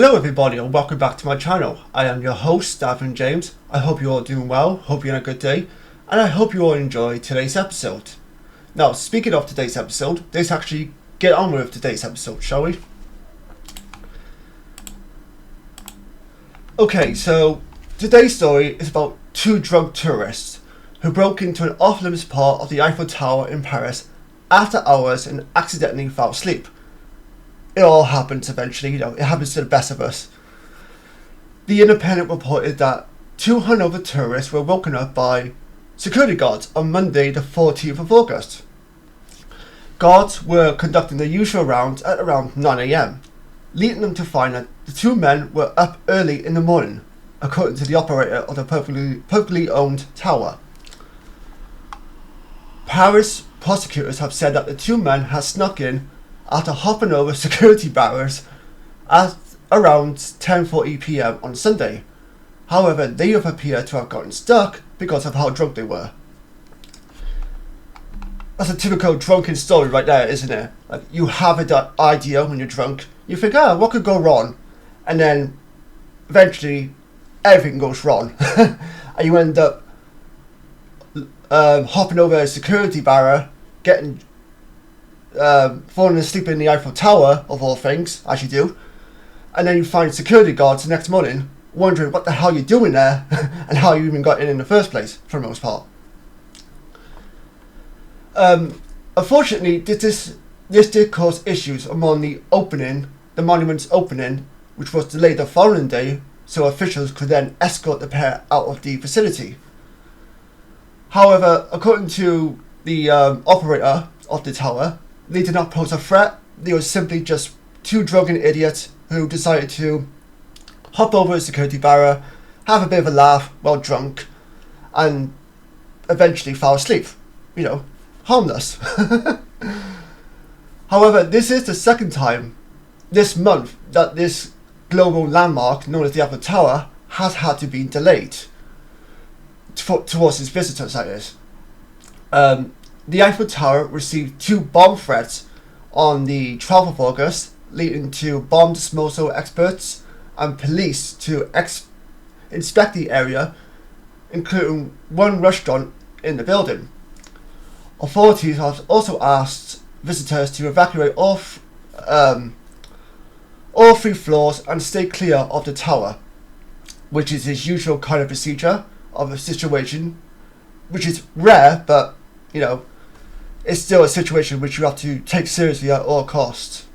Hello everybody and welcome back to my channel. I am your host, Stephen James. I hope you're all doing well, hope you're having a good day, and I hope you all enjoy today's episode. Now, speaking of today's episode, let's actually get on with today's episode, shall we? Okay, so today's story is about two drunk tourists who broke into an off-limits part of the Eiffel Tower in Paris after hours and accidentally fell asleep. It all happens eventually, it happens to the best of us. The Independent reported that two hungover tourists were woken up by security guards on Monday the 14th of August. Guards were conducting their usual rounds at around 9 AM, leading them to find that the two men were up early in the morning, according to the operator of the publicly owned tower. Paris prosecutors have said that the two men had snuck in after hopping over security barriers at around 10:40 PM on Sunday. However, they have appeared to have gotten stuck because of how drunk they were. That's a typical drunken story right there, isn't it? Like, you have an idea when you're drunk, you think, what could go wrong? And then eventually everything goes wrong. And you end up hopping over a security barrier, getting falling asleep in the Eiffel Tower, of all things, as you do, and then you find security guards the next morning wondering what the hell you're doing there and how you even got in the first place, for the most part. Unfortunately, this did cause issues among the monument's opening, which was delayed the following day, so officials could then escort the pair out of the facility. However, according to the operator of the tower, they did not pose a threat. They were simply just two drunken idiots who decided to hop over a security barrier, have a bit of a laugh while drunk, and eventually fell asleep. Harmless. However, this is the second time this month that this global landmark known as the Eiffel Tower has had to be delayed towards its visitors, that is. The Eiffel Tower received two bomb threats on the 12th of August, leading to bomb disposal experts and police to inspect the area, including one restaurant in the building. Authorities have also asked visitors to evacuate all three floors and stay clear of the tower, which is his usual kind of procedure of a situation, which is rare, but it's still a situation which you have to take seriously at all costs.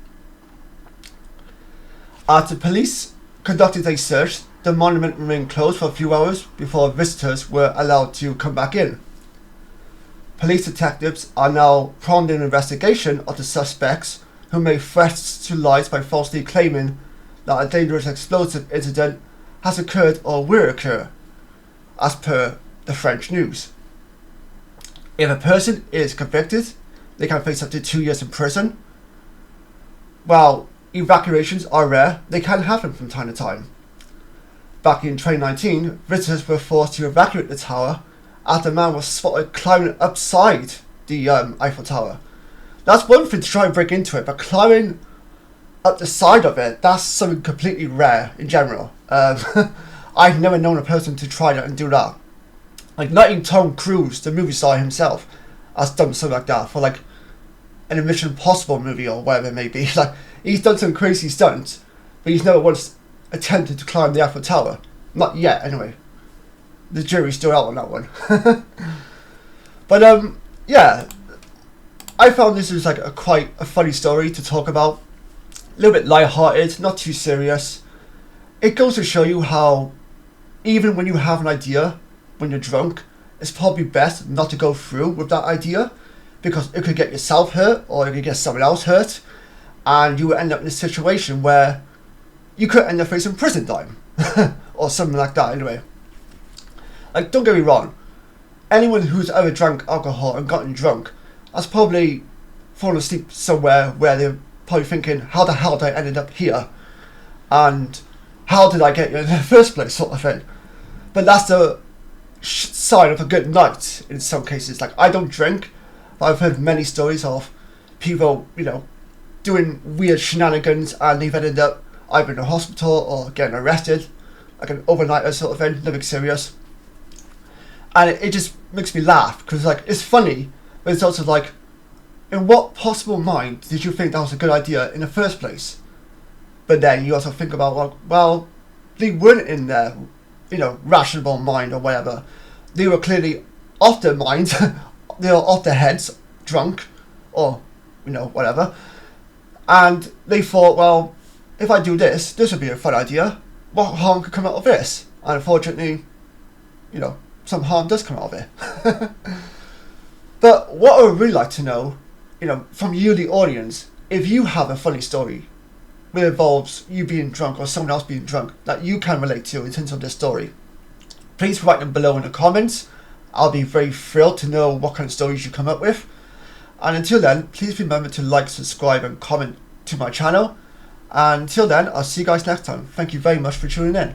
After police conducted a search, the monument remained closed for a few hours before visitors were allowed to come back in. Police detectives are now prompt an investigation of the suspects who made threats to lives by falsely claiming that a dangerous explosive incident has occurred or will occur, as per the French news. If a person is convicted, they can face up to 2 years in prison. While evacuations are rare, they can happen from time to time. Back in 2019, visitors were forced to evacuate the tower after a man was spotted climbing upside the Eiffel Tower. That's one thing to try and break into it, but climbing up the side of it, that's something completely rare in general. I've never known a person to try that and do that. Like, not even Tom Cruise, the movie star himself, has done something like that for like an Mission Impossible movie or whatever it may be. Like, he's done some crazy stunts, but he's never once attempted to climb the Eiffel Tower. Not yet, anyway. The jury's still out on that one. But yeah, I found this was like quite a funny story to talk about. A little bit light-hearted, not too serious. It goes to show you how even when you have an idea, when you're drunk, it's probably best not to go through with that idea, because it could get yourself hurt or it could get someone else hurt, and you will end up in a situation where you could end up facing prison time or something like that. Anyway, like, don't get me wrong, anyone who's ever drank alcohol and gotten drunk has probably fallen asleep somewhere where they're probably thinking, how the hell did I end up here, and how did I get here in the first place, sort of thing. But that's the sign of a good night in some cases. Like, I don't drink, but I've heard many stories of people, doing weird shenanigans, and they've ended up either in a hospital or getting arrested, like an overnighter sort of thing, nothing serious. And it just makes me laugh because like it's funny, but it's also like, in what possible mind did you think that was a good idea in the first place? But then you also think about, like, well, they weren't in their, rational mind or whatever. They were clearly off their minds. They were off their heads, drunk, or whatever. And they thought, well, if I do this would be a fun idea. What harm could come out of this? And unfortunately, some harm does come out of it. But what I would really like to know, from you, the audience, if you have a funny story that involves you being drunk or someone else being drunk that you can relate to in terms of this story, please write them below in the comments. I'll be very thrilled to know what kind of stories you come up with. And until then, please remember to like, subscribe and comment to my channel. And until then, I'll see you guys next time. Thank you very much for tuning in.